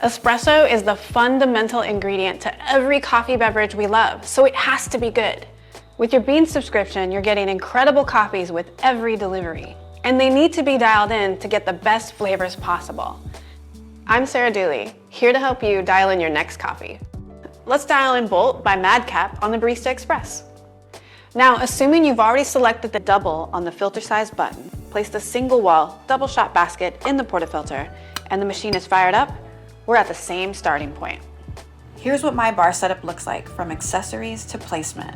Espresso is the fundamental ingredient to every coffee beverage we love, so it has to be good. With your Beanz subscription, you're getting incredible coffees with every delivery, and they need to be dialed in to get the best flavors possible. I'm Sarah Dooley, here to help you dial in your next coffee. Let's dial in Bolt by Madcap on the Barista Express. Now, assuming you've already selected the double on the filter size button, place the single wall double shot basket in the portafilter, and the machine is fired up, we're at the same starting point. Here's what my bar setup looks like, from accessories to placement.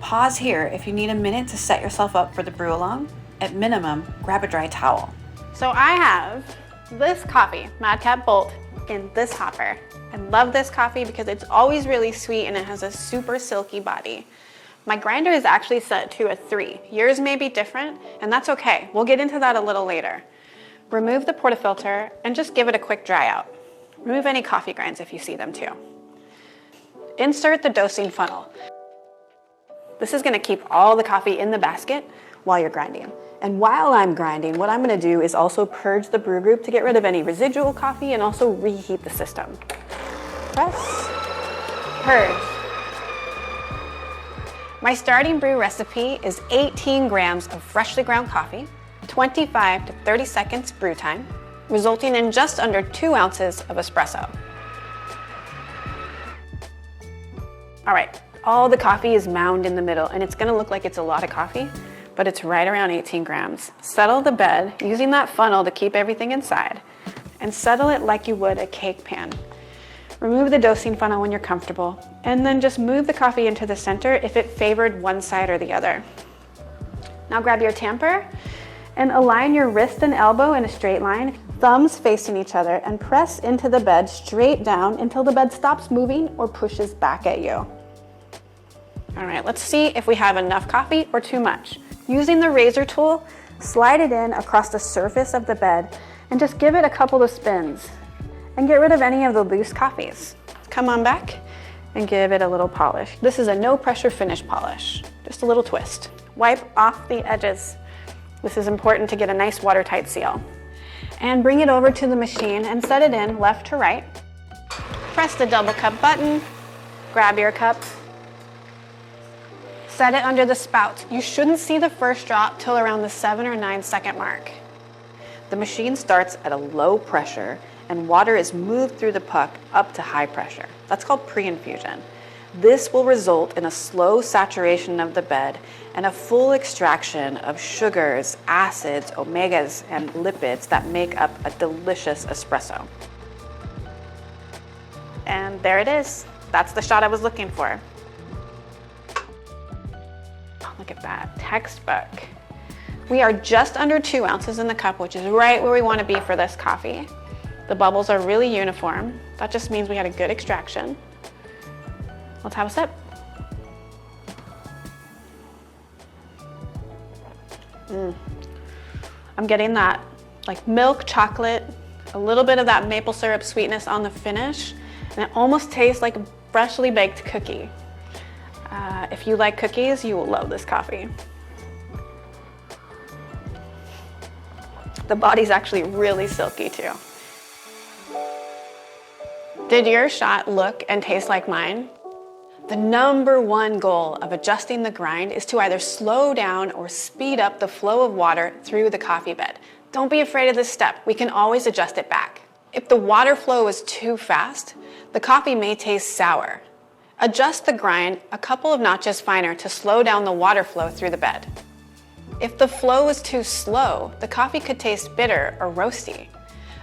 Pause here if you need a minute to set yourself up for the brew along. At minimum, grab a dry towel. So I have this coffee, Madcap Bolt, in this hopper. I love this coffee because it's always really sweet and it has a super silky body. My grinder is actually set to a 3. Yours may be different, and that's okay. We'll get into that a little later. Remove the portafilter and just give it a quick dry out. Remove any coffee grinds if you see them too. Insert the dosing funnel. This is going to keep all the coffee in the basket while you're grinding. And while I'm grinding, what I'm going to do is also purge the brew group to get rid of any residual coffee and also reheat the system. Press, purge. My starting brew recipe is 18 grams of freshly ground coffee, 25 to 30 seconds brew time, resulting in just under 2 ounces of espresso. All right, all the coffee is mound in the middle, and it's gonna look like it's a lot of coffee, but it's right around 18 grams. Settle the bed using that funnel to keep everything inside, and settle it like you would a cake pan. Remove the dosing funnel when you're comfortable, and then just move the coffee into the center if it favored one side or the other. Now grab your tamper and align your wrist and elbow in a straight line, thumbs facing each other, and press into the bed straight down until the bed stops moving or pushes back at you. All right, let's see if we have enough coffee or too much. Using the razor tool, slide it in across the surface of the bed and just give it a couple of spins and get rid of any of the loose coffees. Come on back and give it a little polish. This is a no pressure finish polish, just a little twist. Wipe off the edges. This is important to get a nice watertight seal. And bring it over to the machine and set it in left to right. Press the double cup button, grab your cup, set it under the spout. You shouldn't see the first drop till around the 7 or 9 second mark. The machine starts at a low pressure and water is moved through the puck up to high pressure. That's called pre-infusion. This will result in a slow saturation of the bed and a full extraction of sugars, acids, omegas, and lipids that make up a delicious espresso. And there it is. That's the shot I was looking for. Oh, look at that, textbook. We are just under 2 ounces in the cup, which is right where we want to be for this coffee. The bubbles are really uniform. That just means we had a good extraction. Let's have a sip. I'm getting that like milk, chocolate, a little bit of that maple syrup sweetness on the finish, and it almost tastes like a freshly baked cookie. If you like cookies, you will love this coffee. The body's actually really silky too. Did your shot look and taste like mine? The #1 goal of adjusting the grind is to either slow down or speed up the flow of water through the coffee bed. Don't be afraid of this step. We can always adjust it back. If the water flow is too fast, the coffee may taste sour. Adjust the grind a couple of notches finer to slow down the water flow through the bed. If the flow is too slow, the coffee could taste bitter or roasty.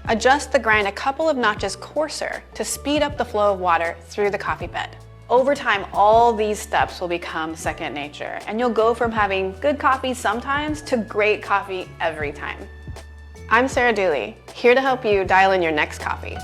Adjust the grind a couple of notches coarser to speed up the flow of water through the coffee bed. Over time, all these steps will become second nature, and you'll go from having good coffee sometimes to great coffee every time. I'm Sarah Dooley, here to help you dial in your next coffee.